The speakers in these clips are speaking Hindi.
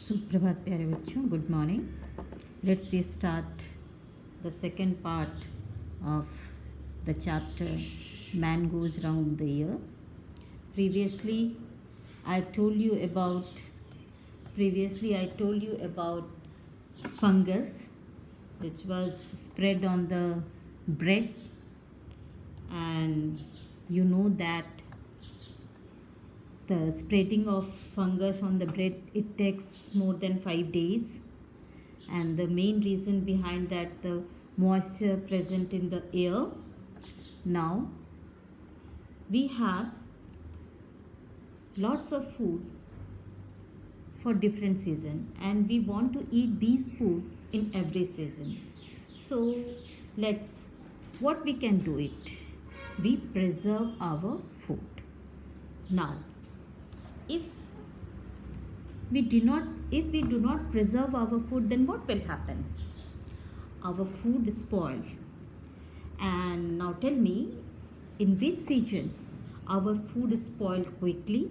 सुप्रभात प्यारे बच्चों, good morning. Let's we start the second part of the chapter Man Goes Round the Year. Previously, I told you about fungus which was spread on the bread, and you know that the spreading of fungus on the bread, it takes more than 5 days, and the main reason behind that, the moisture present in the air. Now we have lots of food for different season, and we want to eat these food in every season. So what we can do it, we preserve our food. Now if we do not preserve our food, then what will happen? Our food is spoiled. And now tell me, in which season our food is spoiled quickly?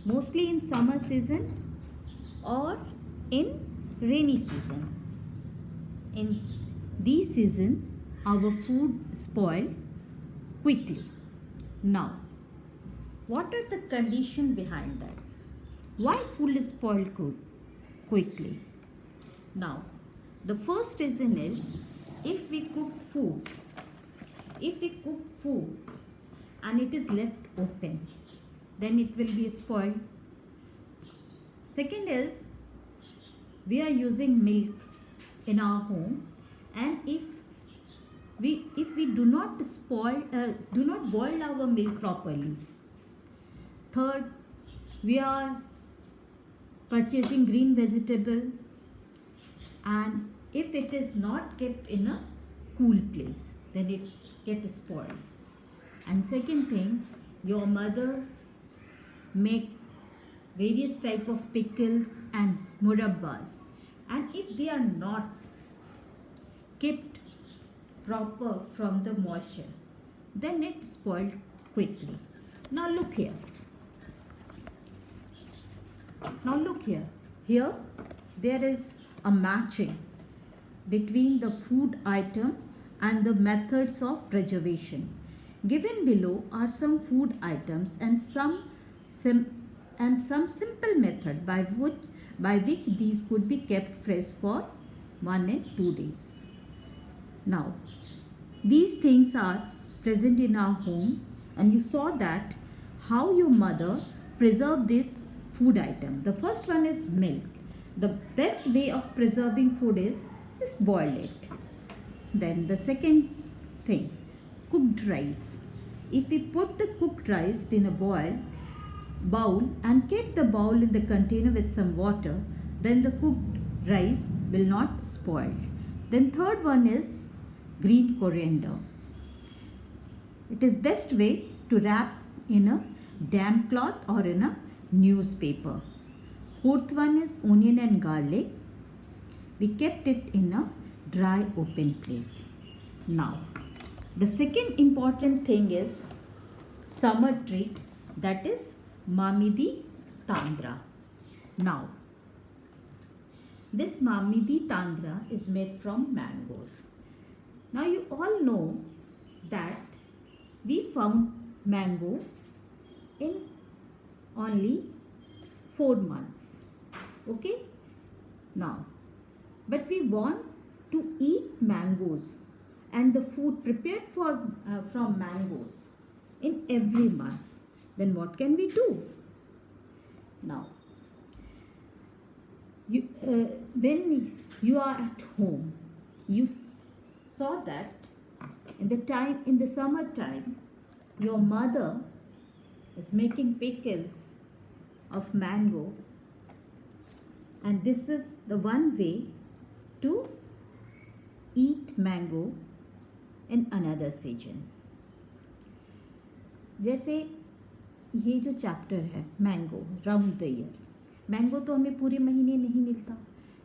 Mostly in summer season or in rainy season? In these season our food spoil quickly. Now what are the condition behind that? Why food is spoiled quickly? Now the first reason is, if we cook food and it is left open, then it will be spoiled. Second is, we are using milk in our home, and if we do not boil our milk properly. Third, we are purchasing green vegetable, and if it is not kept in a cool place, then it gets spoiled. And second thing, your mother make various type of pickles and murabbas, and if they are not kept proper from the moisture, then it spoiled quickly. Now look here. Here there is a matching between the food item and the methods of preservation. Given below are some food items and some simple method by which these could be kept fresh for 1 and 2 days. Now these things are present in our home, and you saw that how your mother preserved this food item. The first one is milk. The best way of preserving food is just boil it. Then the second thing, cooked rice. If we put the cooked rice in a bowl and keep the bowl in the container with some water, then the cooked rice will not spoil. Then third one is green coriander. It is best way to wrap in a damp cloth or in a newspaper. Fourth one is onion and garlic. We kept it in a dry open place. Now the second important thing is summer treat, that is Mamidi Tandra. Now this Mamidi Tandra is made from mangoes. Now you all know that we found mango in only 4 months. Okay? Now, but we want to eat mangoes and the food prepared from mangoes in every month. Then what can we do? Now, when you are at home, you saw that in the summer time, your mother is making pickles of mango, and this is the one way to eat mango in another season. जैसे ये जो चैप्टर है mango round the year, mango तो हमें पूरे महीने नहीं मिलता,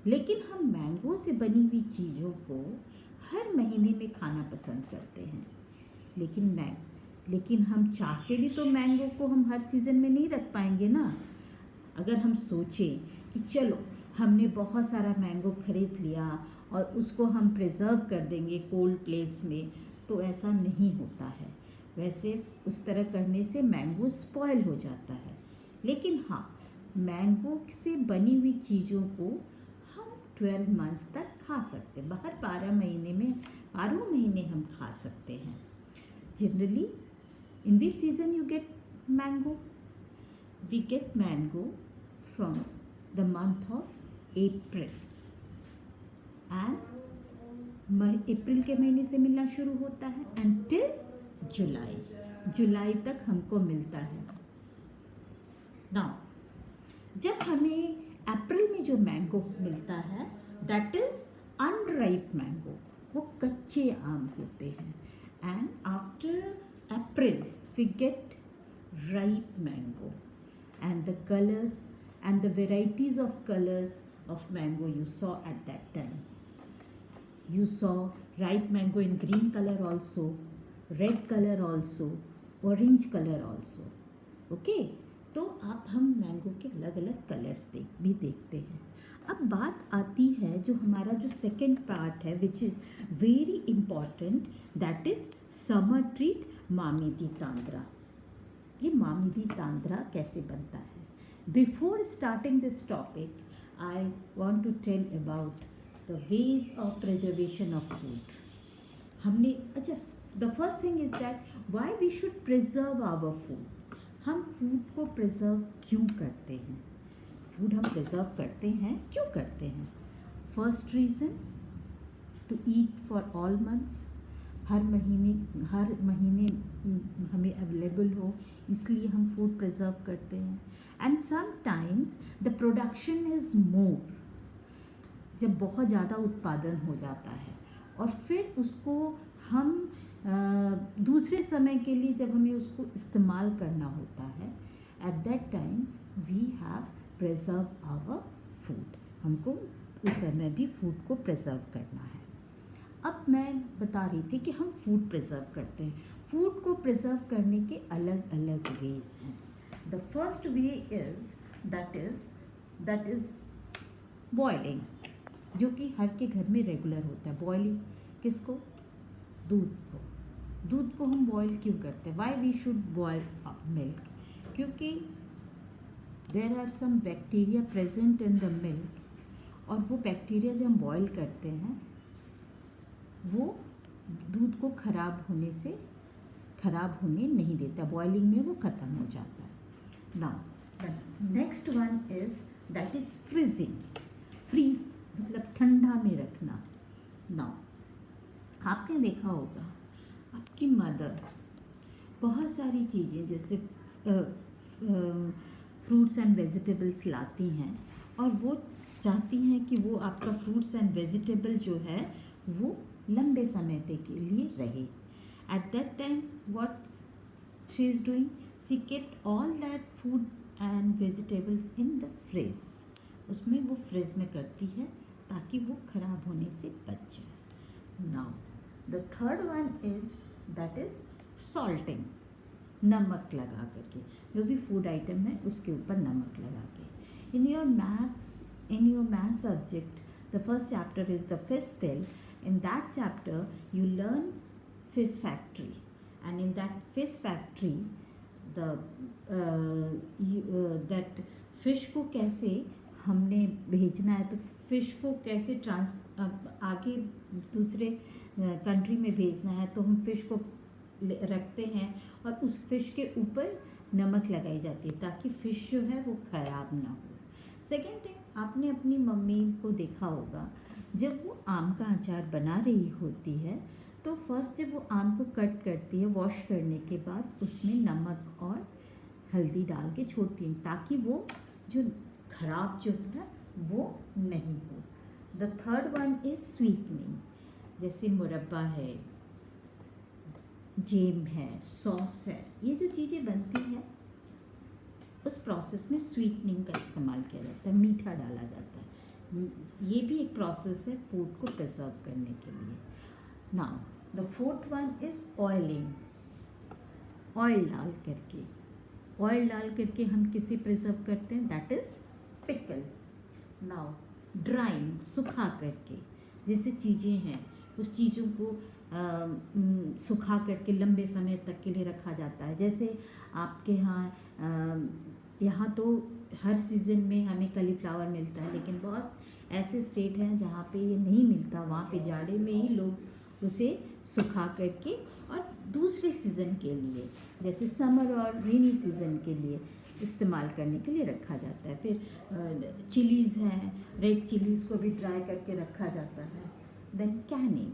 लेकिन हम मैंगो से बनी हुई चीज़ों को हर महीने में खाना पसंद करते हैं. लेकिन हम चाह के भी तो मैंगो को हम हर सीज़न में नहीं रख पाएंगे ना. अगर हम सोचें कि चलो हमने बहुत सारा मैंगो खरीद लिया और उसको हम प्रिजर्व कर देंगे कोल्ड प्लेस में, तो ऐसा नहीं होता है। वैसे उस तरह करने से मैंगो स्पॉयल हो जाता है। लेकिन हाँ, मैंगो से बनी हुई चीज़ों को हम 12 मंथ्स तक खा सकते हैं। बाहर 12 महीने हम खा सकते हैं। Generally in which season you get mango? We get mango from the month of April, and अप्रैल के महीने से मिलना शुरू होता है एंड टिल जुलाई तक हमको मिलता है। नाउ जब हमें अप्रैल में जो मैंगो मिलता है दैट इज अनराइप मैंगो, वो कच्चे आम होते हैं। And after April we get ripe mango, and the colors and the varieties of colors of mango you saw at that time. You saw ripe mango in green color also, red color also, orange color also. Okay, तो अब हम मैंगो के अलग अलग कलर्स भी देखते हैं। अब बात आती है जो हमारा जो सेकेंड पार्ट है which is very important, that is summer treat Mamidi Tandra. ये मामीदी तांद्रा कैसे बनता है? Before starting this topic I want to tell about the ways of preservation of food. हमने अच्छा, the first thing is that why we should preserve our food. हम फूड को प्रिजर्व क्यों करते हैं? फूड हम प्रिजर्व करते हैं, क्यों करते हैं? First reason, to eat for all months. हर महीने हमें अवेलेबल हो, इसलिए हम फूड प्रिजर्व करते हैं। And sometimes the production is more, जब बहुत ज़्यादा उत्पादन हो जाता है और फिर उसको हम दूसरे समय के लिए जब हमें उसको इस्तेमाल करना होता है, at that time we have preserve our food. हमको उस समय भी फूड को प्रिजर्व करना है। अब मैं बता रही थी कि हम फूड प्रिजर्व करते हैं। फूड को प्रिजर्व करने के अलग अलग वेज हैं। The first way is that is boiling, जो कि हर के घर में रेगुलर होता है। बॉइलिंग किसको? दूध को हम बॉयल क्यों करते हैं? Why we should boil milk? क्योंकि there are some bacteria present in the milk, और वो बैक्टीरिया जब हम बॉयल करते हैं वो दूध को ख़राब होने नहीं देता। बॉइलिंग में वो ख़त्म हो जाता है। Now the next one is that is freezing. Freeze मतलब ठंडा में रखना। नाउ आपने देखा होगा आपकी मदर बहुत सारी चीज़ें जैसे फ्रूट्स एंड वेजिटेबल्स लाती हैं और वो चाहती हैं कि वो आपका फ्रूट्स एंड वेजिटेबल जो है वो लंबे समय तक के लिए रहे। Eight that time what she is doing, she kept all that food and vegetables in the fridge. उसमें वो फ्रिज में करती है ताकि वो ख़राब होने से बच जाए। Now the third one is that is salting, नमक लगा करके। जो भी फूड आइटम है उसके ऊपर नमक लगा के। In your maths subject the first chapter is the fish tail. In that chapter you learn fish factory, and in that fish factory that fish को कैसे हमने भेजना है, तो फिश को कैसे आगे दूसरे कंट्री में भेजना है, तो हम फिश को रखते हैं और उस फिश के ऊपर नमक लगाई जाती है ताकि फिश जो है वो ख़राब ना हो। सेकेंड थिंग, आपने अपनी मम्मी को देखा होगा जब वो आम का अचार बना रही होती है तो फर्स्ट जब वो आम को कट करती है, वॉश करने के बाद उसमें नमक और हल्दी डाल के छोड़ती है ताकि वो जो खराब जो है वो नहीं हो। The third one is sweetening, जैसे मुरब्बा है, जेम है, सॉस है, ये जो चीज़ें बनती हैं उस प्रोसेस में स्वीटनिंग का इस्तेमाल किया जाता है, मीठा डाला जाता है। ये भी एक प्रोसेस है फूड को प्रिजर्व करने के लिए। Now the fourth one is oiling, oil डाल करके हम किसे प्रिजर्व करते हैं, that is pickle. Now drawing, सुखा करके, जैसे चीज़ें हैं उस चीज़ों को सुखा करके लंबे समय तक के लिए रखा जाता है। जैसे आपके यहाँ तो हर सीज़न में हमें कलीफ्लावर मिलता है, लेकिन बहुत ऐसे स्टेट हैं जहाँ पे ये नहीं मिलता, वहाँ पे जाड़े में ही लोग उसे सुखा करके और दूसरे सीज़न के लिए, जैसे समर और रेनी सीज़न के लिए इस्तेमाल करने के लिए रखा जाता है। फिर चिलीज़ हैं, रेड चिलीज़ को भी ड्राई करके रखा जाता है। देन कैनिंग,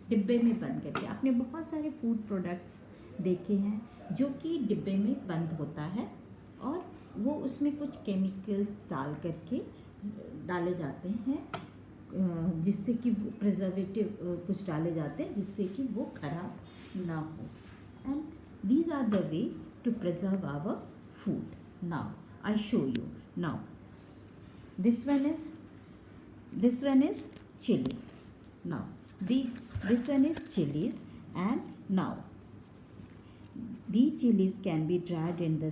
डिब्बे में बंद करके, आपने बहुत सारे फूड प्रोडक्ट्स देखे हैं जो कि डिब्बे में बंद होता है और वो उसमें कुछ केमिकल्स डाले जाते हैं जिससे कि प्रिजर्वेटिव कुछ डाले जाते हैं जिससे कि वो खराब ना हो। And these are the way to preserve our food. Now I show you. Now this one is chili. Now this one is chilies, and now these chilies can be dried in the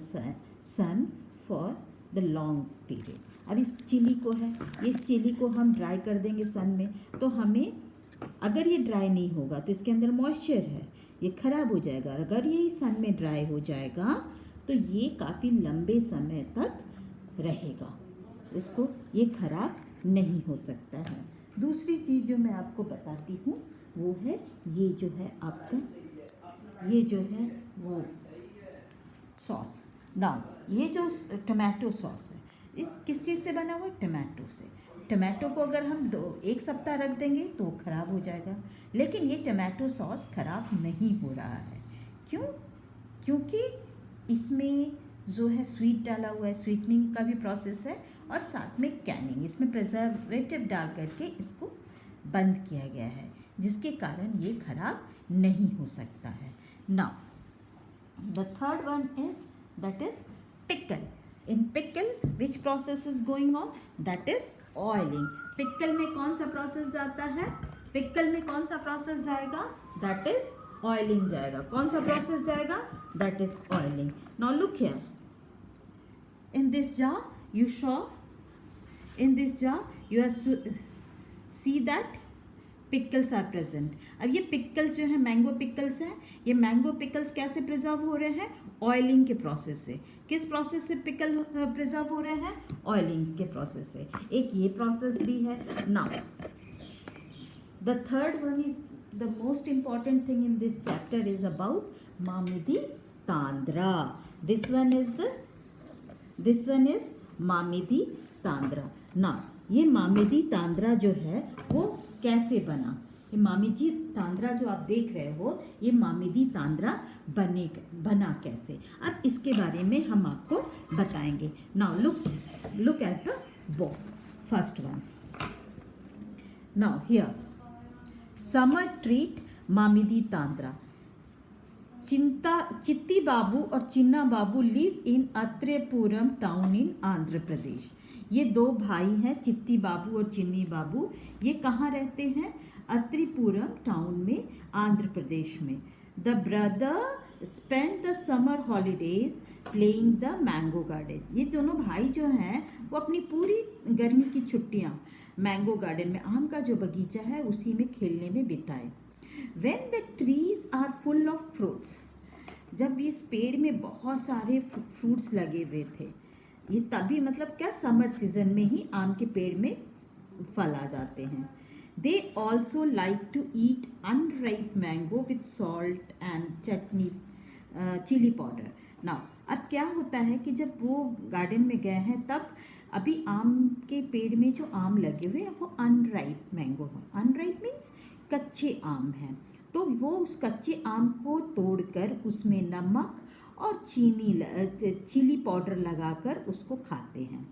sun for the long period. अब इस चिली को हम ड्राई कर देंगे सन में, तो हमें अगर ये ड्राई नहीं होगा तो इसके अंदर मॉइस्चर है, ये खराब हो जाएगा। अगर ये सन में ड्राई हो जाएगा तो ये काफ़ी लंबे समय तक रहेगा, इसको ये खराब नहीं हो सकता है। दूसरी चीज़ जो मैं आपको बताती हूँ वो है ये जो है आपका ये जो है वो सॉस। नाउ ये जो टमाटो सॉस है ये किस चीज़ से बना हुआ है? टमाटो से। टमाटो को अगर हम एक सप्ताह रख देंगे तो ख़राब हो जाएगा, लेकिन ये टमाटो सॉस ख़राब नहीं हो रहा है। क्यों? क्योंकि इसमें जो है स्वीट डाला हुआ है, स्वीटनिंग का भी प्रोसेस है, और साथ में कैनिंग, इसमें प्रिजर्वेटिव डाल करके इसको बंद किया गया है, जिसके कारण ये खराब नहीं हो सकता है। Now the third one is that is pickle. In pickle which process is going on? That is oiling. Pickle में कौन सा प्रोसेस जाता है? पिकल में कौन सा प्रोसेस जाएगा? दैट इज ऑयलिंग जाएगा। कौन सा प्रोसेस जाएगा? That is oiling. Now look here, in this jar you see that pickles are present. अब ये pickles जो है मैंगो पिकल्स हैं, ये मैंगो पिकल्स कैसे प्रिजर्व हो रहे हैं? ऑयलिंग के प्रोसेस से। किस प्रोसेस से पिकल प्रिजर्व हो रहे हैं? ऑयलिंग के प्रोसेस से। एक ये प्रोसेस भी है। Now the third one is the most important thing in this chapter is about Mamidi Tandra. This one is Mamidi Tandra. Now ये मामिदी तांद्रा जो है वो कैसे बना? ये मामिदी तांद्रा जो आप देख रहे हो, ये मामिदी तांद्रा बना कैसे? अब इसके बारे में हम आपको बताएंगे। Now look at the book, first one. Now here summer treat Mamidi Tandra. Chitti Babu और Chinna Babu live in Atreyapuram town in Andhra Pradesh. ये दो भाई हैं, चित्ती बाबू और चिन्नी बाबू। ये कहाँ रहते हैं? अत्रिपुरम टाउन में, आंध्र प्रदेश में। The brother spend the summer holidays playing the mango garden. ये दोनों भाई जो हैं वो अपनी पूरी गर्मी की छुट्टियाँ मैंगो गार्डन में, आम का जो बगीचा है उसी में खेलने में बिताए। When the trees are full of fruits, जब इस पेड़ में बहुत सारे फ्रूट्स लगे हुए थे, ये तभी मतलब क्या समर सीजन में ही आम के पेड़ में फल आ जाते हैं। They also like to eat unripe mango with salt and chutney, chili powder. Now अब क्या होता है कि जब वो गार्डन में गए हैं तब अभी आम के पेड़ में जो आम लगे हुए हैं वो अनराइप मैंगो है। अनराइप मीन्स कच्चे आम हैं, तो वो उस कच्चे आम को तोड़कर उसमें नमक और चिली पाउडर लगाकर उसको खाते हैं।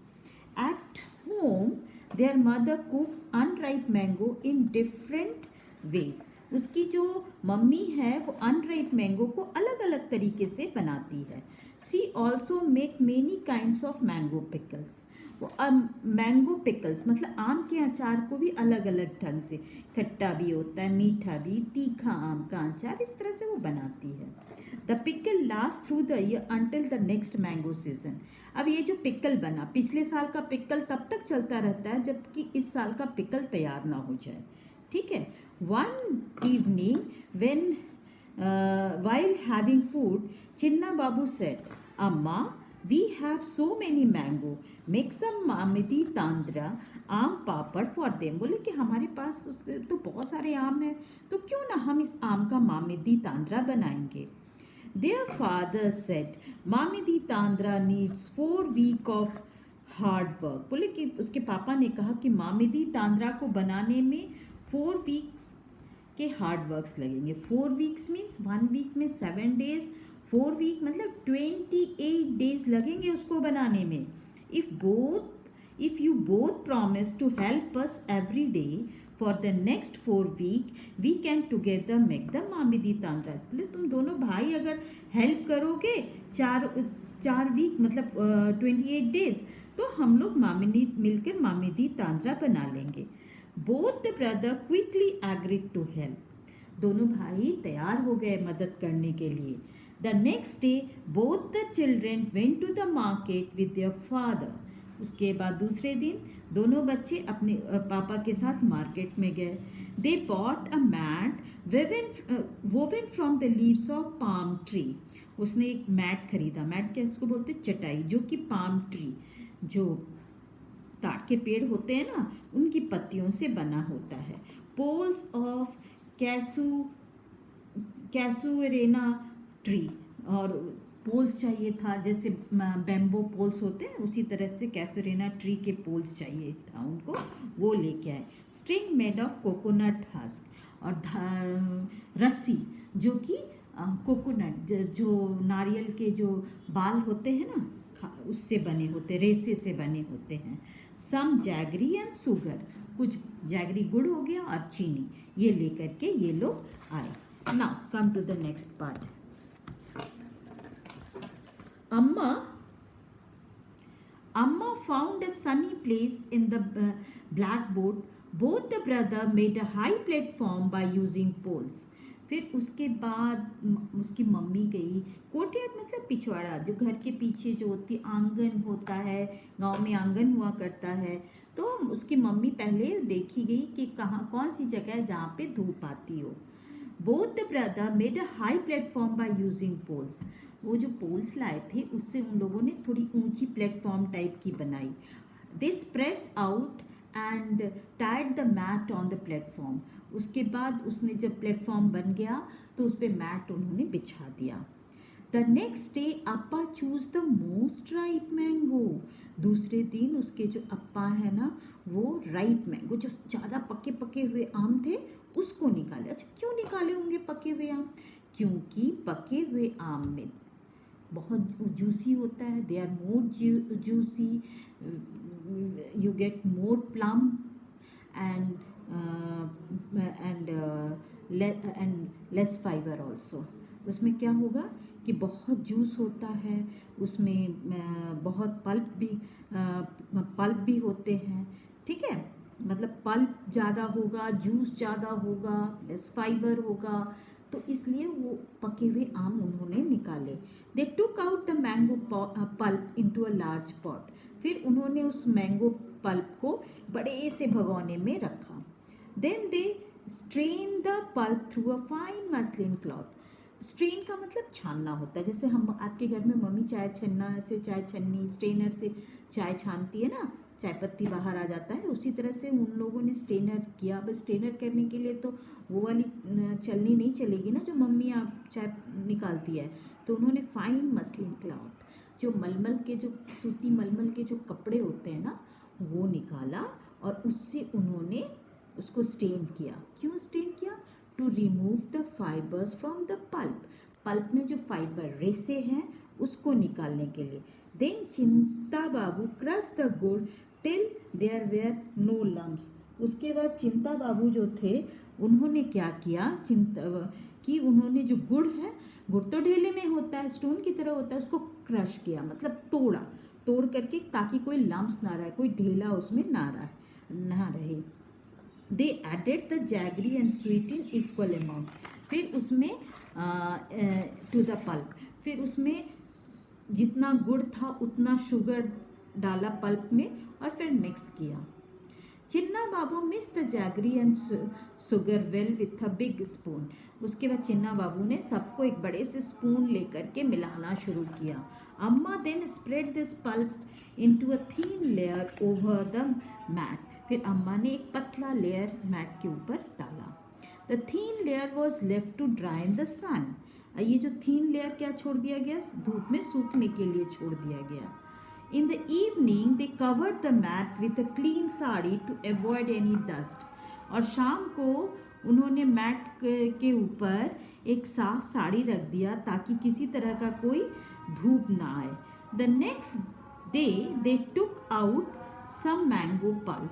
At home there mother कुक्स unripe mango in different ways. उसकी जो मम्मी है वो अनराइप मैंगो को अलग अलग तरीके से बनाती है। She also make many kinds of mango pickles. वो मैंगो पिकल्स मतलब आम के अचार को भी अलग अलग ढंग से, खट्टा भी होता है, मीठा भी, तीखा आम का अचार, इस तरह से वो बनाती है। The pickle last through the year until the next mango season. अब ये जो पिकल बना, पिछले साल का पिकल तब तक चलता रहता है जबकि इस साल का पिकल तैयार ना हो जाए, ठीक है। One evening when while having food, Chinna Babu said, Amma, we have so many mango. Make some mamidi tandra, आम पापड़ फॉर देम। बोले कि हमारे पास तो बहुत सारे आम हैं, तो क्यों ना हम इस आम का मामिदी तांद्रा बनाएंगे। Their father said, मामिदी तांद्रा needs 4 weeks of hard work। बोले कि उसके पापा ने कहा कि मामिदी तांद्रा को बनाने में 4 weeks के हार्ड वर्क्स लगेंगे। 4 weeks मीन्स 1 week में 7 days, 4 week मतलब 28 days लगेंगे उसको बनाने में। If you both promise to help us every day for the next 4 week, we can together make the मामिदी तांद्रा। बोले तुम दोनों भाई अगर हेल्प करोगे 4 week मतलब 28 days, तो हम लोग मिलकर मामिदी तांद्रा बना लेंगे। Both the brother quickly agreed to help. दोनों भाई तैयार हो गए मदद करने के लिए। The next day both the children went to the market with their father. उसके बाद दूसरे दिन दोनों बच्चे अपने पापा के साथ मार्केट में गए। They bought a mat woven from the leaves of palm tree. उसने एक मैट खरीदा। मैट क्या उसको बोलते, चटाई, जो कि पाम ट्री, जो ताड़ के पेड़ होते हैं ना, उनकी पत्तियों से बना होता है। पोल्स ऑफ कैसुरेना ट्री, और पोल्स चाहिए था, जैसे बैम्बो पोल्स होते हैं उसी तरह से कैसुरेना ट्री के पोल्स चाहिए था उनको, वो लेके आए। String made of coconut husk, और रस्सी जो कि कोकोनट जो नारियल के जो बाल होते हैं ना उससे बने होते, रेसे से बने होते हैं। सम जैगरी एंड शुगर, कुछ जैगरी गुड़ हो गया और चीनी, ये लेकर के ये लोग आए। Now come to the next part. Amma found a sunny place in the blackboard. Both the brother made a high platform by using poles. फिर उसके बाद उसकी मम्मी गई, कोर्टयार्ड मतलब पिछवाड़ा, जो घर के पीछे जो होती आंगन होता है, गांव में आंगन हुआ करता है, तो उसकी मम्मी पहले देखी गई कि कहाँ कौन सी जगह है जहाँ पे धूप आती हो। Both the brother made a high platform by using poles. वो जो पोल्स लाए थे उससे उन लोगों ने थोड़ी ऊंची प्लेटफॉर्म टाइप की बनाई। They spread out and tied the mat on the platform. उसके बाद उसने जब प्लेटफॉर्म बन गया तो उस पर मैट उन्होंने बिछा दिया। The next day Appa choose the most ripe mango. दूसरे दिन उसके जो अप्पा है ना, वो राइप मैंगो, जो ज़्यादा पके पके हुए आम थे उसको निकाले। अच्छा, क्यों निकाले होंगे पके हुए आम? क्योंकि पके हुए आम में बहुत जूसी होता है, they are more juicy, you get more pulp and less fibre also. उसमें क्या होगा कि बहुत जूस होता है, उसमें बहुत पल्प भी होते हैं, ठीक है, मतलब पल्प ज़्यादा होगा, जूस ज़्यादा होगा, लेस फाइबर होगा, तो इसलिए वो पके हुए आम उन्होंने निकाले। They took out the mango pulp into a large pot. फिर उन्होंने उस मैंगो पल्प को बड़े से भगोने में रखा। Then they strain the pulp through a fine muslin cloth. Strain का मतलब छानना होता है, जैसे हम आपके घर में मम्मी चाय छन्ना से, चाय छन्नी स्ट्रेनर से चाय छानती है ना, चाय पत्ती बाहर आ जाता है, उसी तरह से उन लोगों ने स्ट्रेनर किया। बस स्ट्रेनर करने के लिए तो वो वाली चलनी नहीं चलेगी ना जो मम्मी आप चाय निकालती है, तो उन्होंने फाइन मसलिन क्लॉथ, जो मलमल के, जो सूती मलमल के जो कपड़े होते हैं ना, वो निकाला और उससे उन्होंने उसको स्टेन किया। क्यों स्टेन किया? To remove the fibres from the pulp. Pulp में जो फाइबर रेसे हैं उसको निकालने के लिए। Then Chinta Babu crush the gur till there were no lumps. उसके बाद चिंता बाबू जो थे उन्होंने क्या किया, उन्होंने जो गुड़ है, गुड़ तो ढेले में होता है, स्टोन की तरह होता है, उसको क्रश किया मतलब तोड़ करके, ताकि कोई लम्प्स ना रहे, कोई ढेला उसमें ना रहे। They added the jaggery and sweet in equal amount. फिर उसमें टू द पल्प, फिर उसमें जितना गुड़ था उतना शुगर डाला पल्प में और फिर मिक्स किया. Chinna Babu mix the jaggery and sugar well with a big spoon. उसके बाद चिन्ना बाबू ने सबको एक बड़े से स्पून लेकर के मिलाना शुरू किया. Amma then spread this pulp into a thin layer over the mat. फिर अम्मा ने एक पतला लेयर मैट के ऊपर डाला. The thin layer was left to dry in the sun. ये जो थीन लेयर क्या छोड़ दिया गया, धूप में सूखने के लिए छोड़ दिया गया. In the evening, they covered the mat with a clean sari to avoid any dust. और शाम को उन्होंने मैट के ऊपर एक साफ साड़ी रख दिया ताकि किसी तरह का कोई धूप ना आए. The next day, they took out some mango pulp,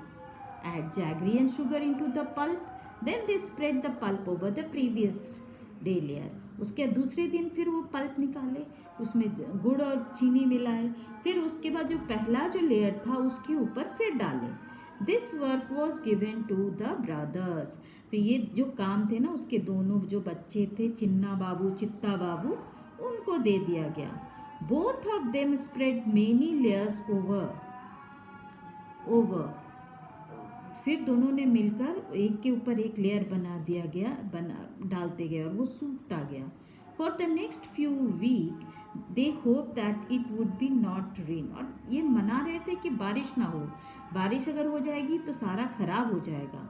add jaggery and sugar into the pulp. Then they spread the pulp over the previous day layer. उसके दूसरे दिन फिर वो पल्प निकाले, उसमें गुड़ और चीनी मिलाए, फिर उसके बाद जो पहला जो लेयर था उसके ऊपर फिर डाले. This work was given to the brothers. फिर ये जो काम थे ना उसके दोनों जो बच्चे थे, चिन्ना बाबू चित्ता बाबू, उनको दे दिया गया. Both of them spread many layers over. फिर दोनों ने मिलकर एक के ऊपर एक लेयर डालते गए और वो सूखता गया. For the next few week they hope that it would be not rain. और ये मना रहे थे कि बारिश ना हो, बारिश अगर हो जाएगी तो सारा खराब हो जाएगा.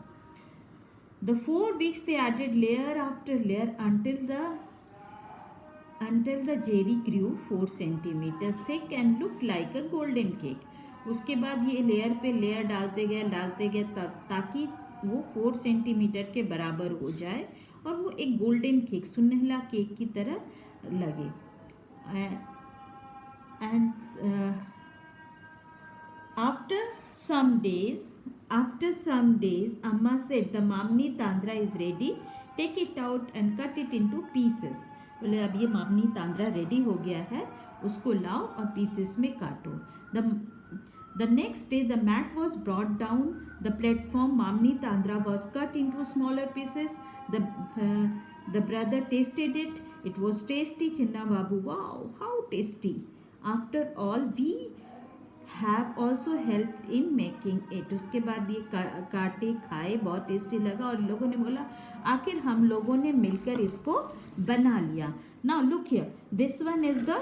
The 4 weeks they added layer after layer until the jelly grew 4 centimeters thick and looked like a golden cake. उसके बाद ये लेयर पे लेयर डालते गए ताकि वो 4 सेंटीमीटर के बराबर हो जाए और वो एक गोल्डन केक, सुनहला केक की तरह लगे. एंड आफ्टर some days अम्मा said the मामनी तांद्रा is ready, take it out and cut it into pieces. बोले अब ये मामनी तांद्रा रेडी हो गया है, उसको लाओ और पीसेस में काटो. The next day the mat was brought down the platform. Mamni Tandra was cut into smaller pieces. The brother tasted it. It was tasty. Chinna Babu, wow, how tasty. After all, we have also helped in making it. उसके बाद ये काटे खाए, बहुत टेस्टी लगा और लोगों ने बोला आखिर हम लोगों ने मिलकर इसको बना लिया. Now look here, this one is the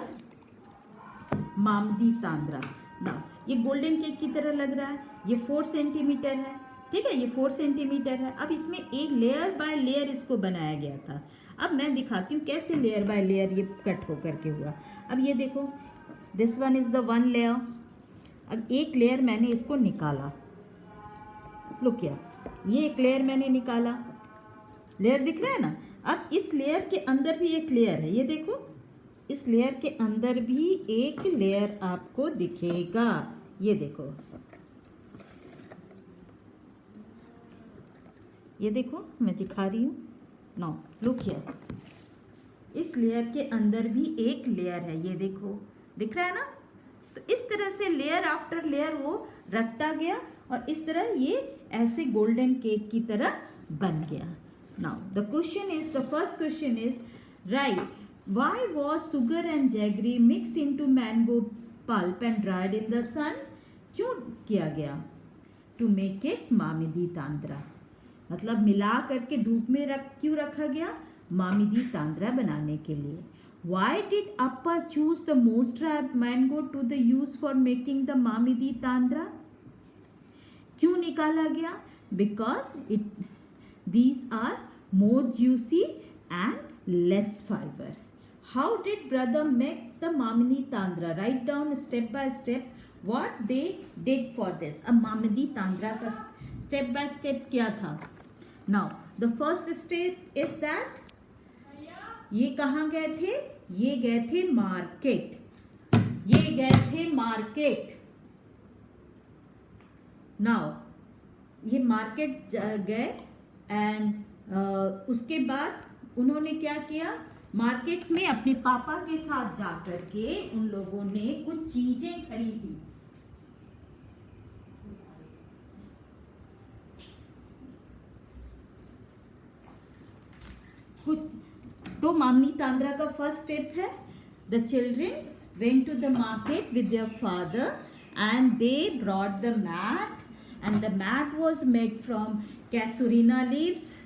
मामदी तांद्रा. Now ये गोल्डन केक की तरह लग रहा है, ये 4 सेंटीमीटर है, ठीक है, ये 4 सेंटीमीटर है. अब इसमें एक लेयर बाय लेयर इसको बनाया गया था. अब मैं दिखाती हूँ कैसे लेयर बाय लेयर ये कट होकर के हुआ. अब ये देखो, this one is the 1 layer. अब एक लेयर मैंने इसको निकाला, लुक किया, ये एक लेयर मैंने निकाला, लेयर दिख रहा है ना. अब इस लेयर के अंदर भी एक लेयर है, ये देखो, इस लेयर के अंदर भी एक लेयर आपको दिखेगा. ये देखो, ये देखो मैं दिखा रही हूँ. नाउ लुक हियर, इस लेयर के अंदर भी एक लेयर है, ये देखो, दिख रहा है ना. तो इस तरह से लेयर आफ्टर लेयर वो रखता गया और इस तरह ये ऐसे गोल्डन केक की तरह बन गया. Now the question is, the first question is, right why was sugar and jaggery mixed into mango pulp and dried in the sun? क्यों किया गया? To make it मामिदी तांद्रा. मतलब मिला करके धूप में क्यों रखा गया? मामिदी तांद्रा बनाने के लिए. Why did Appa choose the most ripe mango to the use for making the मामिदी तांद्रा? क्यों निकाला गया? Because these are more juicy and less fiber. How did brother make the Mamidi Tandra? Write down step by step what they did for this. अब Mamidi Tandra का step by step क्या था? Now the first step is that ये कहाँ गए थे? ये गए थे मार्केट. ये गए थे मार्केट. Now ये मार्केट गए एंड उसके बाद उन्होंने क्या किया? मार्केट में अपने पापा के साथ जाकर के उन लोगों ने कुछ चीजें खरीदी. कुछ तो मामनी तांद्रा का फर्स्ट स्टेप है, the children went to the market with their father and they brought the mat, and the mat was made from casuarina leaves,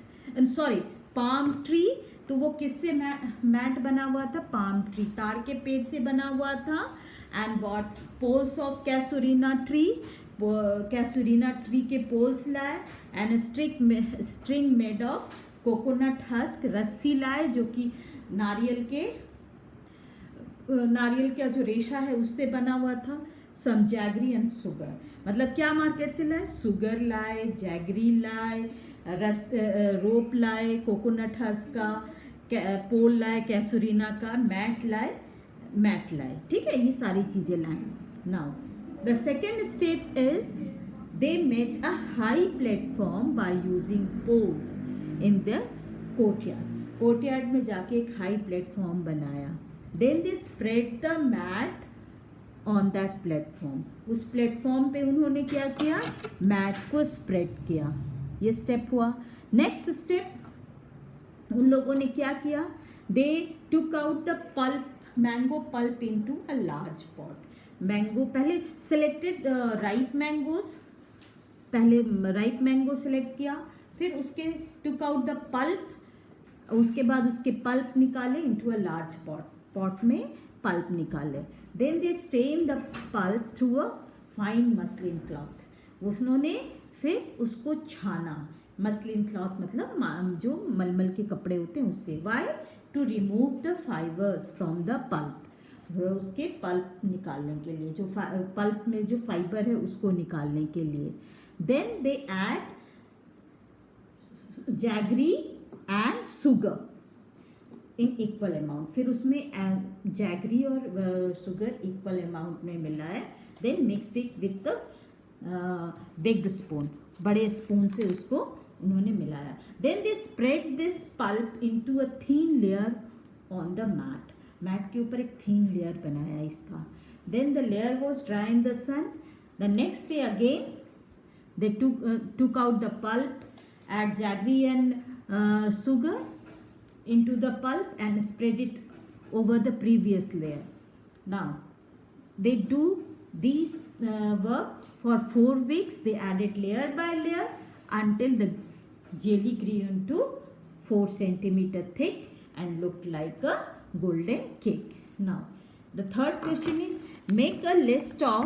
sorry, palm tree. तो वो किससे मैट बना हुआ था? पाम ट्री, ताड़ के पेड़ से बना हुआ था. And bought poles of casuarina tree, casuarina tree के पोल्स लाए. And string made of coconut husk, रस्सी लाए जो कि नारियल का जो रेशा है उससे बना हुआ था. सम जैगरी एंड सुगर, मतलब क्या मार्केट से लाए? सुगर लाए, जैगरी लाए, रोप लाए, कोकोनट हस्क का, पोल लाए, कैसुरीना का, मैट लाए. ठीक है, ये सारी चीजें लाए. Now the second step is they made a high platform by using poles in the courtyard में जाके एक हाई प्लेटफॉर्म बनाया. Then they spread the mat on that platform. उस प्लेटफॉर्म पे उन्होंने क्या किया? मैट को स्प्रेड किया. ये स्टेप हुआ. नेक्स्ट स्टेप उन लोगों ने क्या किया? They took out the pulp, mango pulp into a large pot. Mango पहले सेलेक्टेड राइप मैंगो सेलेक्ट किया, फिर उसके टुक आउट द पल्प, उसके बाद उसके पल्प निकाले इनटू अ लार्ज पॉट में पल्प निकाले. Then they strain the pulp through a fine muslin cloth. उन्होंने फिर उसको छाना. मसलिन क्लॉथ मतलब जो मलमल के कपड़े होते हैं उससे. Why? To remove the fibres from the pulp, उसके पल्प निकालने के लिए, जो पल्प में जो फाइबर है उसको निकालने के लिए. Then they add jaggery and sugar in equal amount. फिर उसमें जैगरी और शुगर इक्वल अमाउंट में मिलाए. Then mixed it with the big spoon, बड़े स्पून से उसको उन्होंने मिलाया. Then they spread this pulp into a thin layer on the mat. Mat के ऊपर एक थीन लेयर बनाया इसका. Then the layer was dry in the sun. The next day again they took out the pulp, add jaggery and sugar into the pulp and spread it over the previous layer. Now they do these work for 4 weeks. They added layer by layer until the jelly grew into 4 centimeter thick and looked like a golden cake. Now the third question is make a list of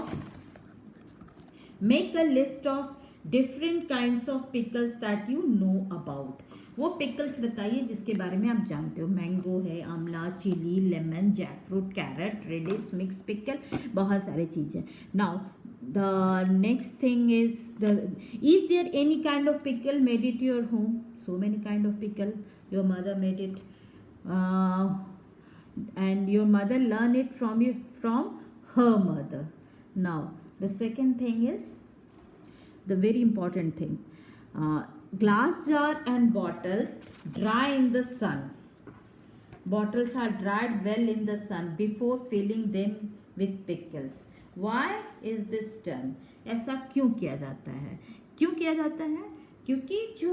different kinds of pickles that you know about. वो पिकल्स बताइए जिसके बारे में आप जानते हो. मैंगो है, amla, chilli, lemon, jackfruit, carrot, radish, mix pickle, बहुत सारी चीज़ें. Now the next thing is there any kind of pickle made it your home? So many kind of pickle. Your mother made it and your mother learn it from her mother. Now the second thing is the very important thing. Glass jar and bottles dry in the sun. Bottles are dried well in the sun before filling them with pickles. Why is this done? ऐसा क्यों किया जाता है? क्योंकि जो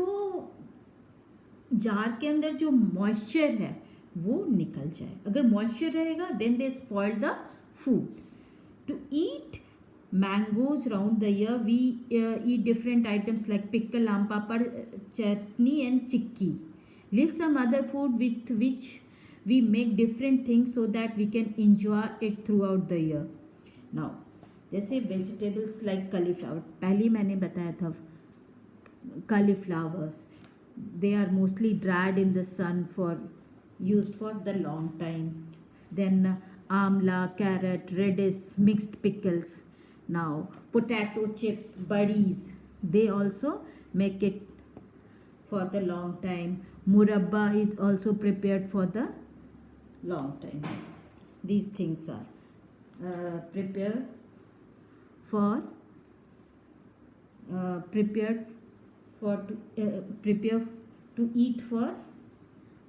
जार के अंदर जो मॉइस्चर है वो निकल जाए. अगर मॉइस्चर रहेगा then they spoil the food. To eat mangoes round the year we eat different items like pickle, aam papad, chutney and chikki. List some other food with which we make different things so that we can enjoy it throughout the year. Now जैसे vegetables like cauliflower, पहले मैंने बताया था cauliflowers, they are mostly dried in the sun for used for the long time. Then amla, carrot, radish, mixed pickles. Now potato chips, buddies, they also make it for the long time. Murabba is also prepared for the long time. These things are prepared to eat for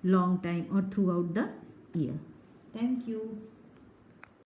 long time or throughout the year. Thank you.